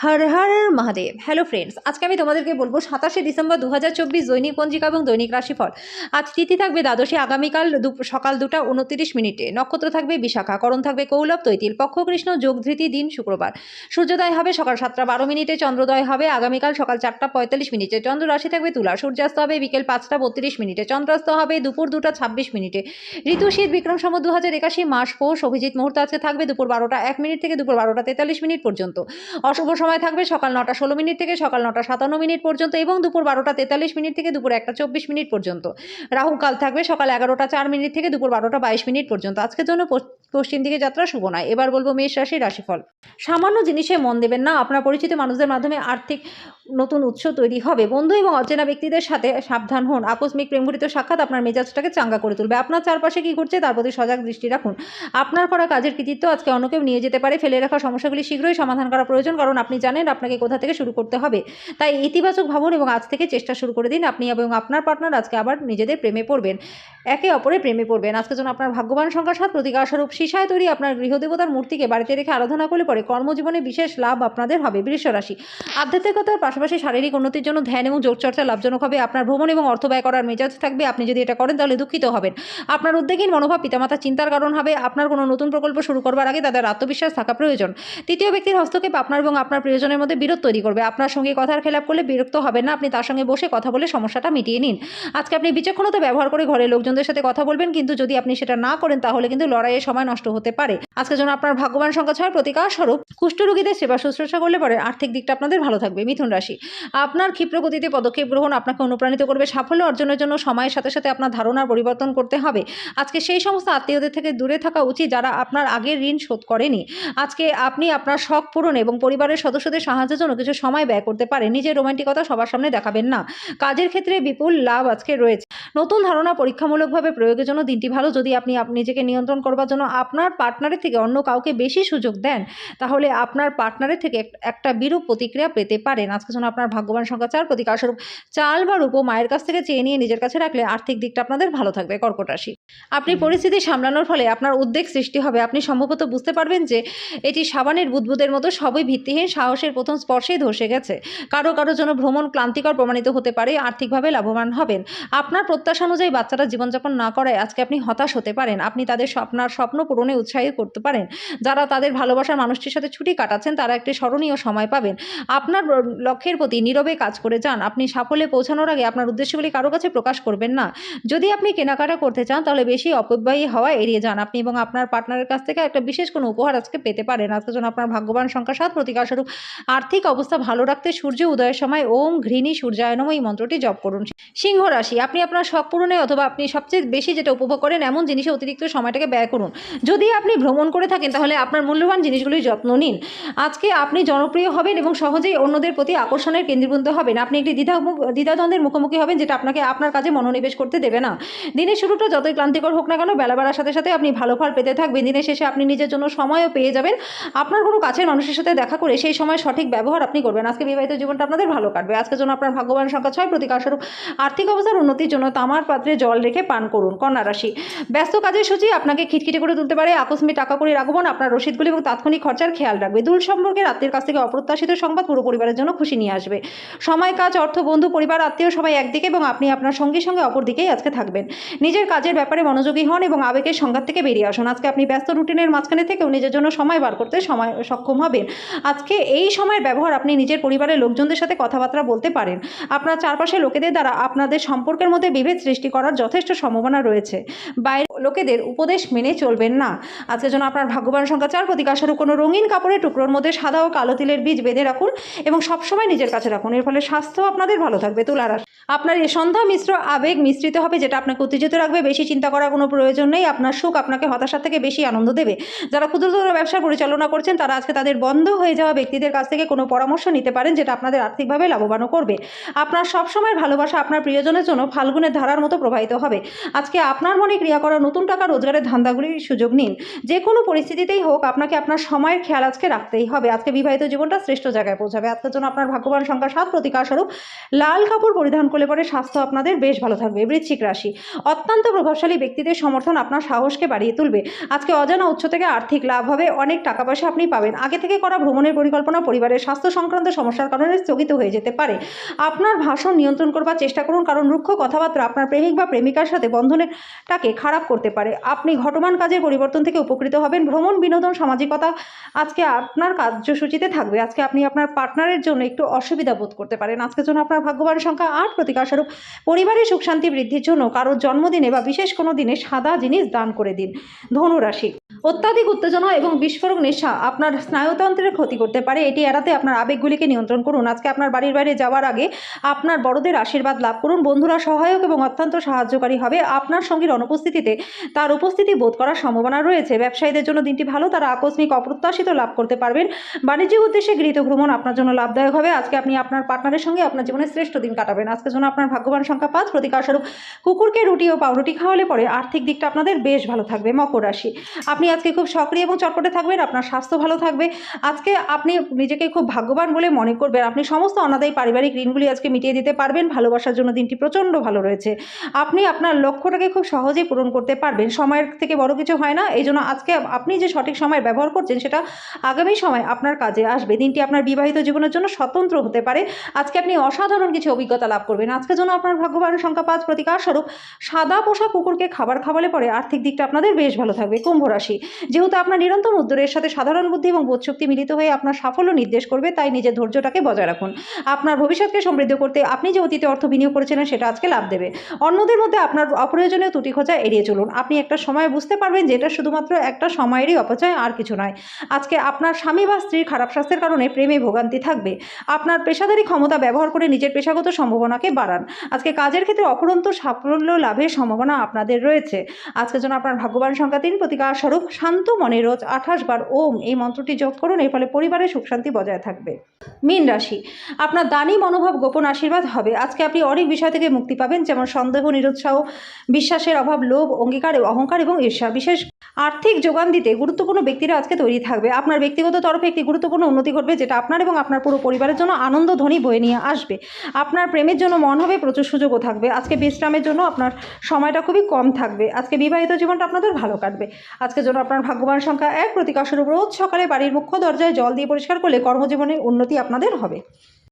Har Har Mahadev. Hello friends, আজকে আমি তোমাদেরকে বলবো 27শে ডিসেম্বর 2024 দৈনিক পঞ্জিকা এবং দৈনিক রাশিফল। আজ তিথি থাকবে দ্বাদশী, আগামীকাল সকাল 2টা 29 মিনিটে। নক্ষত্র থাকবে বিশাখা, করণ থাকবে কৌলব তৈতিল, পক্ষ কৃষ্ণ, যোগ ধৃতি, দিন শুক্রবার। সূর্যোদয় হবে সকাল 7টা 12 মিনিটে, চন্দ্রোদয় হবে আগামীকাল সকাল 4টা 45 মিনিটে। চন্দ্র রাশি থাকবে তুলা, সূর্যাস্ত হবে বিকেল 5টা 32 মিনিটে, চন্দ্রাস্ত হবে দুপুর 2টা 26 মিনিটে। ঋতু শীত, বিক্রম সম্বত 2081, মাস পৌষ। অভিজিৎ মুহূর্ত আজকে থাকবে দুপুর 12টা 1 মিনিট থেকে দুপুর 12টা 43 মিনিট পর্যন্ত। অশুভ সময় থাকবে সকাল 9টা 16 মিনিট থেকে সকাল 9টা 57 মিনিট পর্যন্ত এবং দুপুর 12টা 43 মিনিট থেকে দুপুর 1টা 24 মিনিট পর্যন্ত। রাহু কাল থাকবে সকাল 11টা 4 মিনিট থেকে দুপুর 12টা 22 মিনিট পর্যন্ত। আজকের জন্য পশ্চিম দিকে যাত্রা শুভ নয়। এবার বলবো মেষ রাশির রাশিফল। সামান্য জিনিসে মন দেবেন না। আপনার পরিচিত মানুষদের মাধ্যমে আর্থিক নতুন উৎস তৈরি হবে। বন্ধু এবং অচেনা ব্যক্তিদের সাথে সাবধান হন। আকস্মিক প্রেমঘটিত সাক্ষাৎ আপনার মেজাজটাকে চাঙ্গা করে তুলবে। আপনার চারপাশে কি ঘটছে তার প্রতি সজাগ দৃষ্টি রাখুন। আপনার করা কাজের কৃতিত্ব আজকে অন্য কেউ নিয়ে যেতে পারে। ফেলে রাখা সমস্যাগুলি শীঘ্রই সমাধান করা প্রয়োজন, কারণ আপনি জানেন আপনাকে কোথা থেকে শুরু করতে হবে। তাই ইতিবাচক ভাবুন এবং আজ থেকে চেষ্টা শুরু করে দিন। আপনি এবং আপনার পার্টনার আজকে আবার নিজেদের প্রেমে পড়বেন, একে অপরের প্রেমে পড়বেন। আজকের জন্য আপনার ভাগ্যবান সংখ্যা 7। প্রতিকারস্বরূপ সীসায় তৈরি আপনার গৃহদেবতার মূর্তিকে বাড়িতে রেখে আরাধনা করলে পরে কর্মজীবনে বিশেষ লাভ আপনাদের হবে। বৃষ রাশি, আধ্যাত্মিকতার পাশাপাশি শারীরিক উন্নতির জন্য ধ্যান এবং যোগচর্চা লাভজনক হবে। আপনার ভ্রমণ এবং অর্থ ব্যয় করার মেজাজ থাকবে। আপনি যদি এটা করেন তাহলে দুঃখিত হবেন। আপনার উদ্যোগীন মনোভাব পিতামাতা চিন্তার কারণ হবে। আপনার কোনো নতুন প্রকল্প শুরু করবার আগে তাদের আত্মবিশ্বাস থাকা প্রয়োজন। তৃতীয় ব্যক্তির হস্তক্ষেপ আপনার এবং আপনার প্রিয়জনের মধ্যে বিরোধ তৈরি করবে। আপনার সঙ্গে কথার খেলাপ করলে বিরক্ত হবেন না। আপনি তার সঙ্গে বসে কথা বলে সমস্যাটা মিটিয়ে নিন। আজকে আপনি বিচক্ষণতা ব্যবহার করে ঘরের লোকজনদের সাথে কথা বলবেন, কিন্তু যদি আপনি সেটা না করেন তাহলে কিন্তু লড়াইয়ের সময় নষ্ট হতে পারে। আজকের জন্য আপনার ভাগ্যবান সংখ্যা 6। প্রতিকার স্বরূপ কুষ্ঠরোগীদের সেবা শুশ্রূষা করলে পরে আর্থিক দিকটা আপনাদের ভালো থাকবে। মিথুন রাশি, আপনার ক্ষিপ্র গতিতে পদক্ষেপ গ্রহণ আপনাকে অনুপ্রাণিত করবে। সাফল্য অর্জনের জন্য সময়ের সাথে সাথে আপনার ধারণার পরিবর্তন করতে হবে। আজকে সেই সমস্ত আত্মীয়দের থেকে দূরে থাকা উচিত যারা আপনার আগের ঋণ শোধ করেনি। আজকে আপনি আপনার শখ পূরণ এবং পরিবারের সদস্যদের সাহায্যের জন্য কিছু সময় ব্যয় করতে পারেন। নিজের রোমান্টিকতা সবার সামনে দেখাবেন না। কাজের ক্ষেত্রে বিপুল লাভ আজকে রয়েছে। নতুন ধারণা পরীক্ষামূলকভাবে প্রয়োগের জন্য দিনটি ভালো। যদি আপনি নিজেকে নিয়ন্ত্রণ করবার জন্য আপনার পার্টনারের থেকে অন্য কাউকে বেশি সুযোগ দেন তাহলে আপনার পার্টনারের থেকে একটা বিরূপ প্রতিক্রিয়া পেতে পারেন। আজকের জন্য আপনার ভাগ্যবান সংখ্যা 4। প্রতিকারস্বরূপ চাল বা রূপো মায়ের কাছ থেকে চেয়ে নিয়ে নিজের কাছে রাখলে আর্থিক দিকটা আপনাদের ভালো থাকবে। কর্কট রাশি, আপনি পরিস্থিতি সামলানোর ফলে আপনার উদ্বেগ সৃষ্টি হবে। আপনি সম্ভবত বুঝতে পারবেন যে এটি সাবানের বুদবুদের মতো, সবই ভিত্তিহীন। সাহসের প্রথম স্পর্শেই ধসে গেছে। কারো জন্য ভ্রমণ ক্লান্তিকর প্রমাণিত হতে পারে। আর্থিকভাবে লাভবান হবেন। আপনার প্রত্যাশা অনুযায়ী বাচ্চারা জীবনযাপন না করায় আজকে আপনি হতাশ হতে পারেন। আপনি তাদের আপনার স্বপ্ন পূরণে উৎসাহিত করতে পারেন। যারা তাদের ভালোবাসার মানুষটির সাথে ছুটি কাটাচ্ছেন তারা একটি স্মরণীয় সময় পাবেন। আপনার লক্ষ্যের প্রতি নীরবে কাজ করে যান। আপনি সাফল্যে পৌঁছানোর আগে আপনার উদ্দেশ্যগুলি কারো কাছে প্রকাশ করবেন না। যদি আপনি কেনাকাটা করতে চান তাহলে বেশি অপব্যয়ী হওয়া এড়িয়ে যান। আপনি এবং আপনার পার্টনারের কাছ থেকে একটা বিশেষ কোনো উপহার আজকে পেতে পারেন। আজকের জন্য আপনার ভাগ্যবান সংখ্যা 7। প্রতিকারস্বরূপ আর্থিক অবস্থা ভালো রাখতে সূর্য উদয়ের সময় ওম ঘৃণী সূর্যায় নমঃ এই মন্ত্রটি জপ করুন। সিংহ রাশি, আপনি আপনার শখ পূরণে অথবা আপনি সবচেয়ে বেশি যেটা উপভোগ করেন এমন জিনিসে অতিরিক্ত সময়টাকে ব্যয় করুন। যদি আপনি ভ্রমণ করে থাকেন তাহলে আপনার মূল্যবান জিনিসগুলির যত্ন নিন। আজকে আপনি জনপ্রিয় হবেন এবং সহজেই অন্যদের প্রতি আকর্ষণের কেন্দ্রীভূত হবেন। আপনি একটি দ্বিধাদ্বন্দ্বের মুখোমুখি হবেন যেটা আপনাকে আপনার কাজে মনোনিবেশ করতে দেবে না। দিনের শুরুটা যতই ক্লান্তিকর হোক না কেন, বেলা বাড়ার সাথে সাথে আপনি ভালো ফল পেতে থাকবেন। দিনের শেষে আপনি নিজের জন্য সময়ও পেয়ে যাবেন। আপনার কোনো কাছের মানুষের সাথে দেখা করে সেই সময় সঠিক ব্যবহার আপনি করবেন। আজকে বিবাহিত জীবনটা আপনাদের ভালো কাটবে। আজকের জন্য আপনার ভাগ্যবান সংখ্যা 6। প্রতিকারস্বরূপ আর্থিক অবস্থার উন্নতির জন্য তামার পাত্রে জল রেখে পান করুন। কন্যা রাশি, ব্যস্ত কাজের সূচি আপনাকে খিটখিটে করে তুলতে পারে। আকস্মিক টাকা করে আগমন আপনার রসিদগুলি এবং তাৎক্ষণিক খরচার খেয়াল রাখবে। দূর সম্পর্কের আত্মীয়ের কাছ থেকে অপ্রত্যাশিত সংবাদ পুরো পরিবারের জন্য খুশি নিয়ে আসবে। সময়, কাজ, অর্থ, বন্ধু, পরিবার, আত্মীয় সবাই একদিকে এবং আপনি আপনার সঙ্গীর সঙ্গে অপর দিকেই আজকে থাকবেন। নিজের কাজের ব্যাপারে মনোযোগী হন এবং আবেগের সংঘাত থেকে বেরিয়ে আসুন। আজকে আপনি ব্যস্ত রুটিনের মাঝখানে থেকেও নিজের জন্য সময় বার করতে সক্ষম হবেন। আজকে এই সময়ের ব্যবহার আপনি নিজের পরিবারের লোকজনদের সাথে কথাবার্তা বলতে পারেন। আপনার চারপাশের লোকেদের দ্বারা আপনাদের সম্পর্কের মধ্যে বিভেদ সৃষ্টি করার যথেষ্ট সম্ভাবনা রয়েছে। বাইরের লোকেদের উপদেশ মেনে চলবেন না। আজকের জন্য আপনার ভাগ্যবান সংখ্যা 4। প্রতিকারস্বরূপ কোনো রঙিন কাপড়ের টুকরোর মধ্যে সাদা ও কালো তিলের বীজ বেঁধে রাখুন এবং সবসময় নিজের কাছে রাখুন। এর ফলে স্বাস্থ্য আপনাদের ভালো থাকবে। তুলা রাশি, আপনার এই সন্ধ্যা মিশ্র আবেগ মিশ্রিত হবে যেটা আপনাকে উত্তেজিত রাখবে। বেশি চিন্তা করার কোনো প্রয়োজন নেই। আপনার সুখ আপনাকে হতাশার থেকে বেশি আনন্দ দেবে। যারা ক্ষুদ্রতর ব্যবসা পরিচালনা করছেন তারা আজকে তাদের বন্ধ হয়ে যাওয়া ব্যক্তিদের কাছ থেকে কোনো পরামর্শ নিতে পারেন যেটা আপনাদের আর্থিকভাবে লাভবানও করবে। আপনার সবসময়ের ভালোবাসা আপনার প্রিয়জনের জন্য ফাল্গুনের ধারার মতো প্রবাহিত হবে। আজকে আপনার মনে ক্রিয়া করা নতুন টাকা রোজগারের ধান্দাগুলির সুযোগ নিন। যে কোনো পরিস্থিতিতেই হোক আপনাকে আপনার সময়ের খেয়াল আজকে রাখতেই হবে। আজকে বিবাহিত জীবনটা শ্রেষ্ঠ জায়গায় পৌঁছাবে। আজকের জন্য আপনার ভাগ্যবান সংখ্যা 7, প্রতিকার স্বরূপ লাল কাপড় পরিধান করলে পরে স্বাস্থ্য আপনাদের বেশ ভালো থাকবে। বৃশ্চিক রাশি, অত্যন্ত প্রভাবশালী ব্যক্তিদের সমর্থন আপনার সাহসকে বাড়িয়ে তুলবে। আজকে অজানা উৎস থেকে আর্থিক লাভ হবে, অনেক টাকা পয়সা আপনি পাবেন। আগে থেকে করা ভ্রমণের পরিকল্পনা পরিবারের স্বাস্থ্য সংক্রান্ত সমস্যার কারণে স্থগিত হয়ে যেতে পারে। আপনার ভাষণ নিয়ন্ত্রণ করবার চেষ্টা করুন, কারণ রুক্ষ কথাবার্তা আপনার প্রেমিক বা প্রেমিকার সাথে বন্ধনটাকে খারাপ করতে পারে। আপনি ঘটমান কাজের পরিবর্তন থেকে উপকৃত হবেন। ভ্রমণ, বিনোদন, সামাজিকতা আজকে আপনার কার্যসূচিতে থাকবে। আজকে আপনি আপনার পার্টনারের জন্য একটু অসুবিধা বোধ করতে পারেন। আজকের জন্য আপনার ভাগ্যবান সংখ্যা 8, প্রতিকার স্বরূপ পরিবারের সুখ শান্তি বৃদ্ধির জন্য কারোর জন্মদিনে বা বিশেষ কোনো দিনে সাদা জিনিস দান করে দিন। ধনু রাশি, অত্যাধিক উত্তেজনা এবং বিস্ফোরক নেশা আপনার স্নায়ুতন্ত্রের ক্ষতি করতে পারে। এটি এড়াতে আপনার আবেগগুলিকে নিয়ন্ত্রণ করুন। আজকে আপনার বাড়ির বাইরে যাওয়ার আগে আপনার বড়দের আশীর্বাদ লাভ করুন। বন্ধুরা সহায়ক এবং অত্যন্ত সাহায্যকারী হবে। আপনার সঙ্গীর অনুপস্থিতিতে তার উপস্থিতি বোধ করার সম্ভাবনা রয়েছে। ব্যবসায়ীদের জন্য দিনটি ভালো, তারা আকস্মিক অপ্রত্যাশিত লাভ করতে পারবেন। বাণিজ্যিক উদ্দেশ্যে গৃহীত ভ্রমণ আপনার জন্য লাভদায়ক হবে। আজকে আপনি আপনার পার্টনারের সঙ্গে আপনার জীবনের শ্রেষ্ঠ দিন কাটাবেন। আজকের জন্য আপনার ভাগ্যবান সংখ্যা 5, প্রতিকার স্বরূপ কুকুরকে রুটি ও পাউরুটি খাওয়ালে পরে আর্থিক দিকটা আপনাদের বেশ ভালো থাকবে। মকর রাশি, আপনি আজকে খুব সক্রিয় এবং চটপটে থাকবেন। আপনার স্বাস্থ্য ভালো থাকবে। আজকে আপনি নিজেকে খুব ভাগ্যবান বলে মনে করবেন। আপনি সমস্ত অনাদায়ী পারিবারিক ঋণগুলি আজকে মিটিয়ে দিতে পারবেন। ভালোবাসার জন্য দিনটি প্রচণ্ড ভালো রয়েছে। আপনি আপনার লক্ষ্যটাকে খুব সহজেই পূরণ করতে পারবেন। সময়ের থেকে বড় কিছু হয় না, এই জন্য আজকে আপনি যে সঠিক সময় ব্যবহার করছেন সেটা আগামী সময় আপনার কাজে আসবে। দিনটি আপনার বিবাহিত জীবনের জন্য স্বতন্ত্র হতে পারে। আজকে আপনি অসাধারণ কিছু অভিজ্ঞতা লাভ করবেন। আজকের জন্য আপনার ভাগ্যবান সংখ্যা 5, প্রতিকার স্বরূপ সাদা পোষা কুকুরকে খাবার খাওয়ালে পরে আর্থিক দিকটা আপনাদের বেশ ভালো থাকবে। কুম্ভ রাশি, যেহেতু আপনার নিরন্তর উদ্যোগের সাথে সাধারণ বুদ্ধি এবং বোধশক্তি মিলিত হয়ে আপনার সাফল্য নির্দেশ করবে, তাই নিজের ধৈর্যটাকে বজায় রাখুন। আপনার ভবিষ্যৎকে সমৃদ্ধ করতে আপনি যে অতীতে অর্থ বিনিয়োগ করেছিলেন সেটা আজকে লাভ দেবে। অন্যদের মধ্যে আপনার অপ্রয়োজনীয় ত্রুটি খোঁজা এড়িয়ে চলুন। আপনি একটা সময় বুঝতে পারবেন যে এটা শুধুমাত্র একটা সময়েরই অপচয়, আর কিছু নয়। আজকে আপনার স্বামী বা স্ত্রীর খারাপ স্বাস্থ্যের কারণে প্রেমে ভোগান্তি থাকবে। আপনার পেশাদারী ক্ষমতা ব্যবহার করে নিজের পেশাগত সম্ভাবনাকে বাড়ান। আজকে কাজের ক্ষেত্রে অফুরন্ত সাফল্য লাভের সম্ভাবনা আপনাদের রয়েছে। আজকের জন্য আপনার ভাগ্যবান সংখ্যা 3, প্রতিকার স্বরূপ শান্ত মনে রোজ 28 বার ওম এই মন্ত্রটি জপ করুন। এর ফলে পরিবারের সুখ শান্তি বজায় থাকবে। মীন রাশি, আপনার দানী মনোভাব গোপন আশীর্বাদ হবে। আজকে আপনি অনেক বিষয় থেকে মুক্তি পাবেন, যেমন সন্দেহ, নিরুৎসাহ, বিশ্বাসের অভাব, লোভ, অহংকার এবং ঈর্ষা। বিশেষ আর্থিক যোগান দিতে গুরুত্বপূর্ণ ব্যক্তিরা আজকে তৈরি থাকবে। আপনার ব্যক্তিগত তরফে একটি গুরুত্বপূর্ণ উন্নতি ঘটবে, যেটা আপনার এবং আপনার পুরো পরিবারের জন্য আনন্দ ধ্বনি বয়ে নিয়ে আসবে। আপনার প্রেমের জন্য মন হবে, প্রচুর সুযোগও থাকবে। আজকে বিশ্রামের জন্য আপনার সময়টা খুবই কম থাকবে। আজকে বিবাহিত জীবনটা আপনাদের ভালো কাটবে। আজকের জন্য আপনার ভাগ্যবান সংখ্যা 1, প্রতিকার স্বরূপ রোজ সকালে বাড়ির মুখ্য দরজায় জল দিয়ে পরিষ্কার করলে কর্মজীবনে উন্নতি আপনাদের হবে।